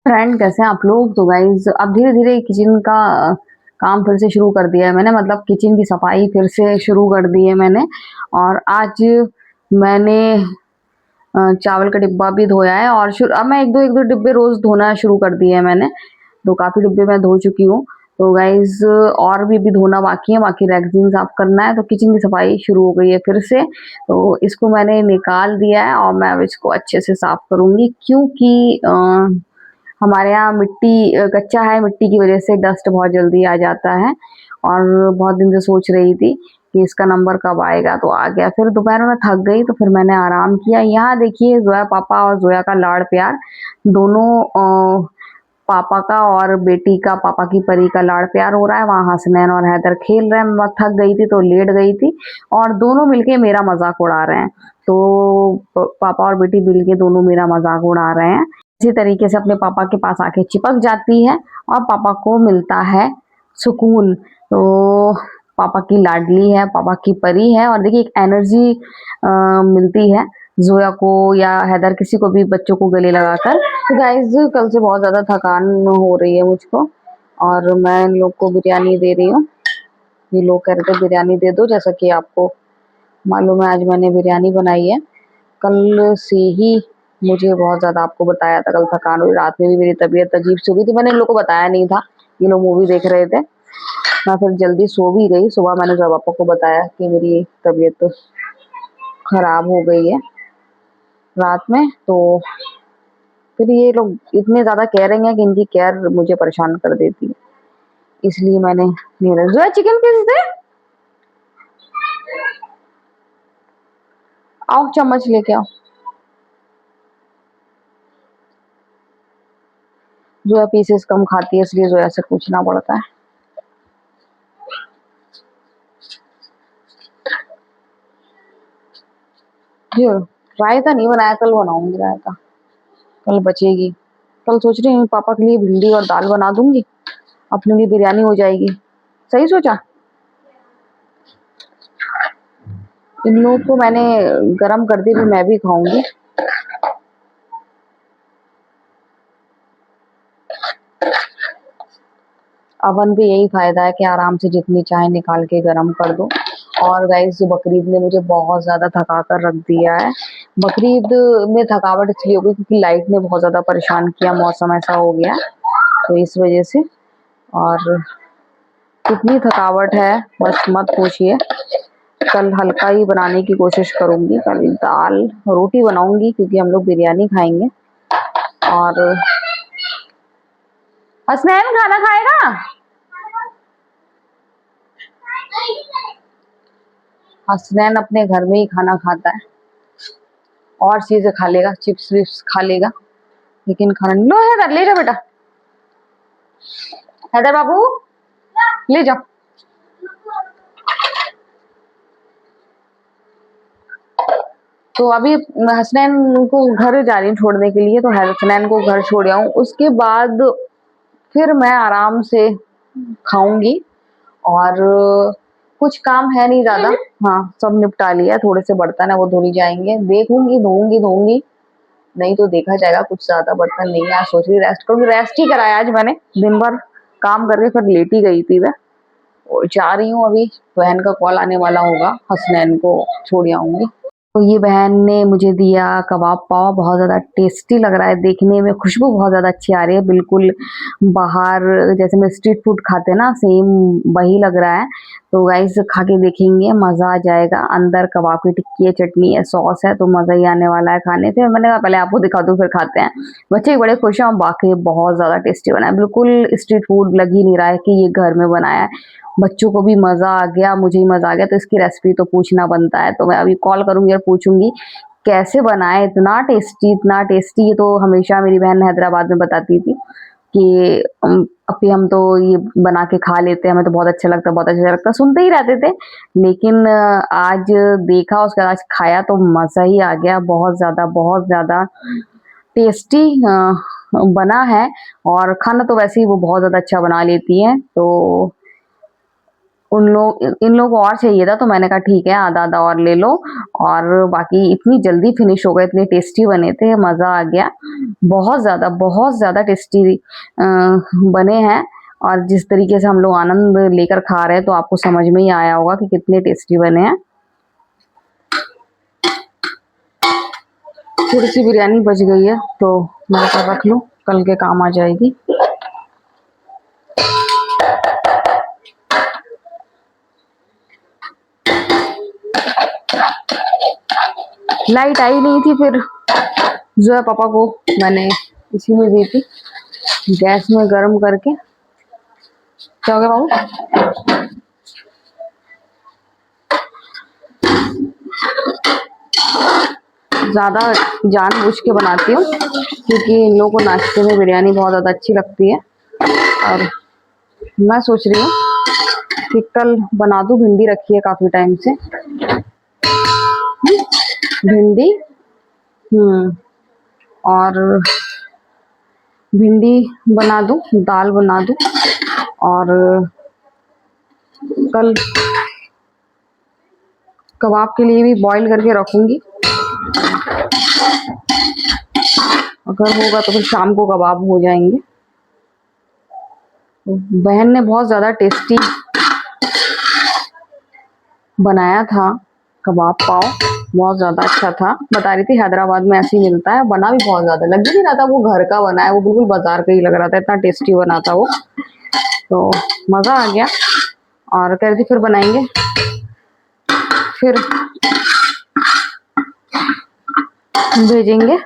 Friend, कैसे हैं आप लोग? तो गाइज अब धीरे धीरे किचन का काम फिर से शुरू कर दिया है मैंने। मतलब किचन की सफाई फिर से शुरू कर दी है मैंने। और आज मैंने चावल का डिब्बा भी धोया है। और अब मैं एक दो डिब्बे रोज धोना शुरू कर दिए है मैंने। तो काफी डिब्बे मैं धो चुकी हूँ। तो गाइज और भी अभी धोना बाकी है, बाकी रैक्स साफ करना है। तो किचन की सफाई शुरू हो गई है फिर से। तो इसको मैंने निकाल दिया है और मैं अब इसको अच्छे से साफ करूंगी, क्योंकि हमारे यहाँ मिट्टी कच्चा है, मिट्टी की वजह से डस्ट बहुत जल्दी आ जाता है। और बहुत दिन से सोच रही थी कि इसका नंबर कब आएगा, तो आ गया। फिर दोपहर में थक गई तो फिर मैंने आराम किया। यहाँ देखिए, जोया पापा और जोया का लाड़ प्यार दोनों, पापा का और बेटी का, पापा की परी का लाड़ प्यार हो रहा है। वहाँ हसनैन और हैदर खेल रहे हैं। मैं थक गई थी तो लेट गई थी और दोनों मिलके मेरा मजाक उड़ा रहे हैं। तो पापा और बेटी मिलके दोनों मेरा मजाक उड़ा रहे हैं। इसी तरीके से अपने पापा के पास आके चिपक जाती है और पापा को मिलता है सुकून। तो पापा की लाडली है, पापा की परी है। और देखिए, एक एनर्जी मिलती है जोया को या हैदर, किसी को भी, बच्चों को गले लगाकर। तो गाइज कल से बहुत ज्यादा थकान हो रही है मुझको, और मैं इन लोग को बिरयानी दे रही हूँ। ये लोग कह रहे थे बिरयानी दे दो, जैसा कि आपको मालूम है आज मैंने बिरयानी बनाई है। कल से ही मुझे बहुत ज़्यादा, आपको बताया था, कल थकान हुई। रात में भी मेरी तबीयत अजीब सी हो गई थी। मैंने इन लोग को बताया नहीं था, ये लोग मूवी देख रहे थे। मैं फिर जल्दी सो भी गई। सुबह मैंने जब पापा को बताया कि मेरी तबीयत खराब हो गई है रात में, तो फिर ये लोग इतने ज़्यादा कह रहे हैं कि इनकी केयर मुझे परेशान कर देती है। इसलिए मैंने नहीं रखा। जो चिकन पीस दे, आओ चम्मच लेके आओ। जोया पीसेस कम खाती है, इसलिए जोया से पूछना पड़ता है। जी, रायता नहीं बनाया, कल बनाऊंगी रायता। कल बचेगी। कल सोच रही हूँ पापा के लिए भिंडी और दाल बना दूंगी, अपने लिए बिरयानी हो जाएगी। सही सोचा। इन लोगों को मैंने गरम कर दी, भी मैं भी खाऊंगी। अवन पे यही फायदा है कि आराम से जितनी चाहे निकाल के गरम कर दो। और गाइस, बकरीद ने मुझे बहुत ज्यादा थका कर रख दिया है। बकरीद में थकावट इसलिए हो गई क्योंकि लाइट ने बहुत ज्यादा परेशान किया, मौसम ऐसा हो गया तो इस वजह से। और कितनी थकावट है बस मत पूछिए। कल हल्का ही बनाने की कोशिश करूंगी। कल दाल रोटी बनाऊंगी क्योंकि हम लोग बिरयानी खाएंगे। और हसनैन खाना खाएगा? हसनैन अपने घर में ही खाना खाता है, और चीजें खा लेगा, चिप्स विप्स खा लेगा, लेकिन खाना नहीं। लो हैदर, ले जाओ बेटा। हैदर बाबू, ले जाओ। तो अभी हसनैन को घर जा रही हूँ छोड़ने के लिए, तो हसनैन को घर छोड़ आऊँ, उसके बाद फिर मैं आराम से खाऊंगी। और कुछ काम है नहीं ज्यादा। हाँ, सब निपटा लिया। थोड़े से बर्तन है वो धुल जाएंगे, देखूंगी, धोऊंगी। नहीं तो देखा जाएगा। कुछ ज्यादा बर्तन नहीं है। आज सोच रही रेस्ट करूंगी। रेस्ट ही कराया आज मैंने, दिन भर काम करके फिर लेट ही गई थी मैं। और जा रही हूँ अभी, बहन का कॉल आने वाला होगा, हसनैन को छोड़ आऊंगी। तो ये बहन ने मुझे दिया कबाब पाव, बहुत ज़्यादा टेस्टी लग रहा है देखने में। खुशबू बहुत ज़्यादा अच्छी आ रही है, बिल्कुल बाहर जैसे मैं स्ट्रीट फूड खाते ना, सेम वही लग रहा है। तो गाइस खा के देखेंगे, मज़ा आ जाएगा। अंदर कबाब की टिक्की है, चटनी है, सॉस है, तो मज़ा ही आने वाला है खाने से। मैंने कहा पहले आपको दिखा दूँ फिर खाते हैं। बच्चे बड़े खुश हैं, वाकई बहुत ज़्यादा टेस्टी बना है। बिल्कुल स्ट्रीट फूड लग ही नहीं रहा है कि ये घर में बनाया है। बच्चों को भी मज़ा आ गया, मुझे ही मज़ा आ गया। तो इसकी रेसिपी तो पूछना बनता है। तो मैं अभी कॉल करूँगी और पूछूँगी कैसे बनाए। इतना टेस्टी, इतना टेस्टी। ये तो हमेशा मेरी बहन हैदराबाद में बताती थी कि अपी हम तो ये बना के खा लेते हैं, हमें तो बहुत अच्छा लगता है, बहुत अच्छा लगता है। सुनते ही रहते थे, लेकिन आज देखा, उसके बाद आज खाया तो मज़ा ही आ गया। बहुत ज़्यादा टेस्टी बना है। और खाना तो वैसे ही वो बहुत ज़्यादा अच्छा बना लेती हैं। तो इन लोगों को और चाहिए था, तो मैंने कहा ठीक है आधा आधा और ले लो। और बाकी इतनी जल्दी फिनिश हो गए, इतने टेस्टी बने थे, मजा आ गया। बहुत ज्यादा टेस्टी बने हैं। और जिस तरीके से हम लोग आनंद लेकर खा रहे हैं, तो आपको समझ में ही आया होगा कि कितने टेस्टी बने हैं। थोड़ी सी बिरयानी बच गई है, तो मैं रख लूं, कल के काम आ जाएगी। लाइट आई नहीं थी, फिर जो है पापा को मैंने इसी में दी थी, गैस में गर्म करके। क्या हो गया बाबू? ज्यादा जानबूझ के बनाती हूँ, क्योंकि इन लोगों को नाश्ते में बिरयानी बहुत ज्यादा अच्छी लगती है। और मैं सोच रही हूँ कि कल बना दूँ, भिंडी रखी है काफी टाइम से। भिंडी और भिंडी बना दूँ, दाल बना दूँ, और कल कबाब के लिए भी बॉईल करके रखूंगी। अगर होगा तो फिर शाम को कबाब हो जाएंगे। बहन ने बहुत ज्यादा टेस्टी बनाया था कबाब पाव, बहुत ज्यादा अच्छा था। बता रही थी हैदराबाद में ऐसे ही मिलता है, बना भी बहुत ज्यादा, लग ही नहीं रहा था वो घर का बना है, वो बिल्कुल बाजार का ही लग रहा था, इतना टेस्टी बना था वो। तो मजा आ गया। और कह रही थी फिर बनाएंगे, फिर भेजेंगे।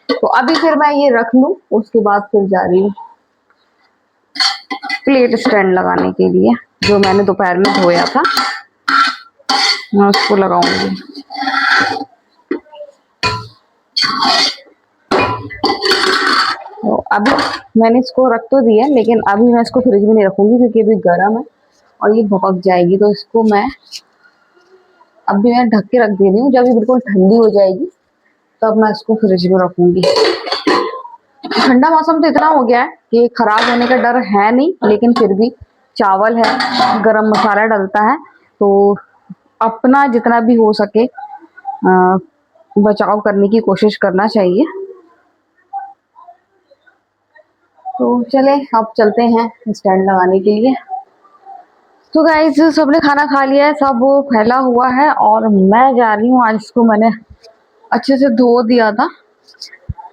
तो अभी फिर मैं ये रख लूं, उसके बाद फिर जा रही हूँ प्लेट स्टैंड लगाने के लिए, जो मैंने दोपहर में धोया था, मैं उसको लगाऊंगी। तो अभी मैंने इसको रख तो दिया, लेकिन अभी मैं इसको फ्रिज में नहीं रखूंगी, क्योंकि अभी गर्म है और ये भपक जाएगी। तो इसको मैं अभी मैं ढक के रख दे रही हूँ, जब ये बिल्कुल ठंडी हो जाएगी तब मैं इसको फ्रिज में रखूंगी। ठंडा मौसम तो इतना हो गया है कि खराब होने का डर है नहीं, लेकिन फिर भी चावल है, गरम मसाला डलता है, तो अपना जितना भी हो सके बचाव करने की कोशिश करना चाहिए। तो चले अब चलते हैं स्टैंड लगाने के लिए। तो गाइस सबने खाना खा लिया है, सब फैला हुआ है, और मैं जा रही हूँ। आज इसको मैंने अच्छे से धो दिया था,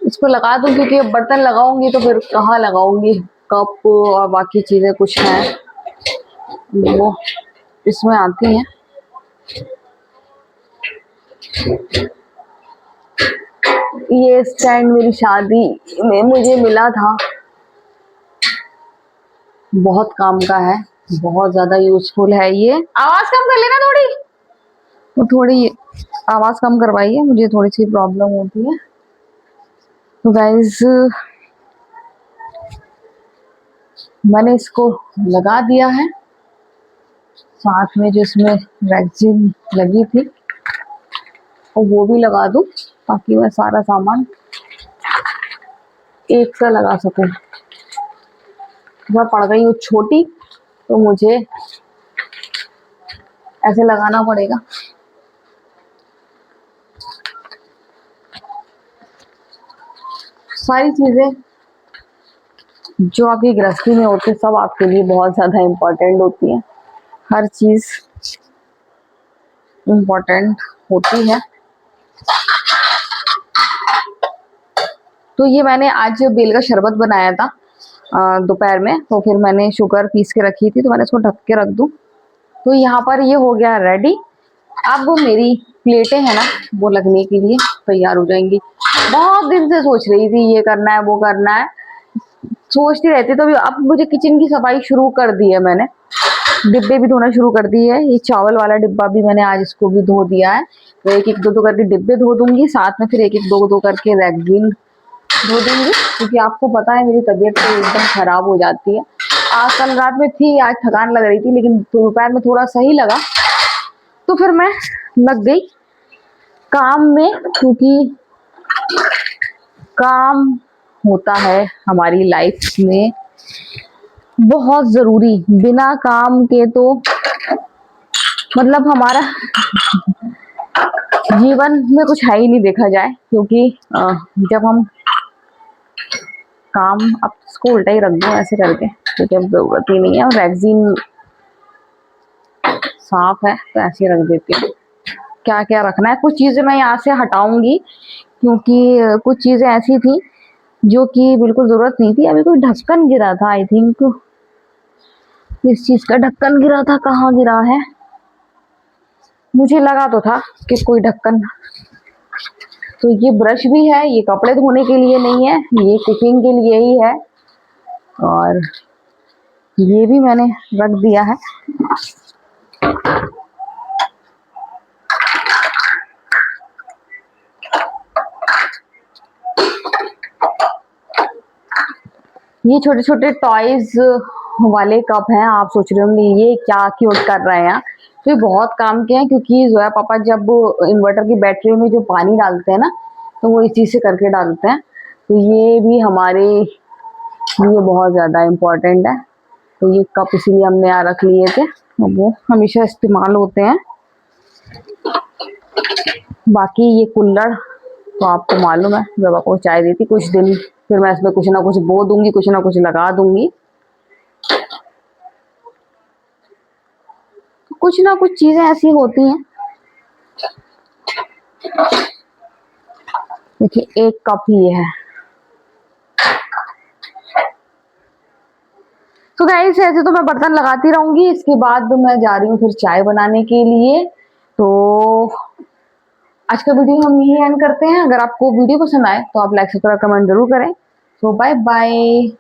इसको लगा दूं, क्योंकि अब बर्तन लगाऊंगी तो फिर कहाँ लगाऊंगी, कप और बाकी चीजें कुछ हैं वो इसमें आती हैं। ये स्टैंड मेरी शादी में मुझे मिला था, बहुत काम का है, बहुत ज्यादा यूजफुल है ये। आवाज कम कर लेना थोड़ी, तो थोड़ी आवाज कम करवाइए, मुझे थोड़ी सी प्रॉब्लम होती है। तो गाइस मैंने इसको लगा दिया है, साथ में जो इसमें रेक्सिन लगी थी और वो भी लगा दूं, ताकि मैं सारा सामान एक सा लगा सकूं। मैं पड़ गई हूँ छोटी, तो मुझे ऐसे लगाना पड़ेगा। सारी चीजें जो आपकी गृहस्थी में होती है, सब आपके लिए बहुत ज्यादा इम्पोर्टेंट होती है, हर चीज इम्पोर्टेंट होती है। तो ये मैंने आज बेल का शरबत बनाया था दोपहर में, तो फिर मैंने शुगर पीस के रखी थी, तो मैंने इसको ढक के रख दूं। तो यहाँ पर ये हो गया रेडी। अब वो मेरी प्लेटें हैं ना, वो लगने के लिए तैयार हो जाएंगी। बहुत दिन से सोच रही थी ये करना है वो करना है, सोचती रहती, तो अब मुझे किचन की सफाई शुरू कर दी है मैंने, डिब्बे भी धोना शुरू कर दिए है। ये चावल वाला डिब्बा भी मैंने आज इसको भी धो दिया है, तो एक एक दो दो करके डिब्बे धो दूंगी, साथ में फिर एक एक दो दो करके रैगजीन धो दूंगी, क्योंकि आपको पता है मेरी तबीयत तो एकदम खराब हो जाती है। आज कल रात में थी, आज थकान लग रही थी, लेकिन दोपहर में थोड़ा सही लगा, तो फिर मैं लग गई काम में, क्योंकि काम होता है हमारी लाइफ में बहुत जरूरी, बिना काम के तो मतलब हमारा जीवन में कुछ है ही नहीं देखा जाए, क्योंकि जब हम काम, अब इसको उल्टा ही रख दो ऐसे करके क्योंकि अब जरूरत ही नहीं है, और वैक्सीन साफ है तो ऐसे ही रख देती हूँ। क्या क्या रखना है, कुछ चीजें मैं यहाँ से हटाऊंगी क्योंकि कुछ चीजें ऐसी थी जो कि बिल्कुल जरूरत नहीं थी। अभी कोई ढक्कन गिरा था, आई थिंक इस चीज का ढक्कन गिरा था, कहाँ गिरा है, मुझे लगा तो था कि कोई ढक्कन। तो ये ब्रश भी है, ये कपड़े धोने के लिए नहीं है, ये कुकिंग के लिए ही है, और ये भी मैंने रख दिया है। ये छोटे छोटे टॉयज वाले कप हैं। आप सोच रहे होंगे ये क्या क्यों कर रहे हैं, तो ये बहुत काम के हैं, क्योंकि जोया पापा जब इन्वर्टर की बैटरी में जो पानी डालते हैं ना, तो वो इस चीज से करके डालते हैं। तो ये भी हमारे लिए बहुत ज्यादा इम्पोर्टेंट है। तो ये कप इसीलिए हमने यहाँ रख लिए थे, वो हमेशा इस्तेमाल होते हैं। बाकी ये कुल्हड़ तो आपको मालूम है, जब आपको चाय देती कुछ दिन, फिर मैं इसमें कुछ ना कुछ बो दूंगी, कुछ ना कुछ लगा दूंगी। कुछ ना कुछ चीजें ऐसी होती हैं। देखिए एक कप ये है। तो गाइस ऐसे तो मैं बर्तन लगाती रहूंगी, इसके बाद मैं जा रही हूँ फिर चाय बनाने के लिए। तो आज का वीडियो हम यही एंड करते हैं। अगर आपको वीडियो पसंद आए तो आप लाइक सब्सक्राइब कमेंट जरूर करें। तो बाय बाय।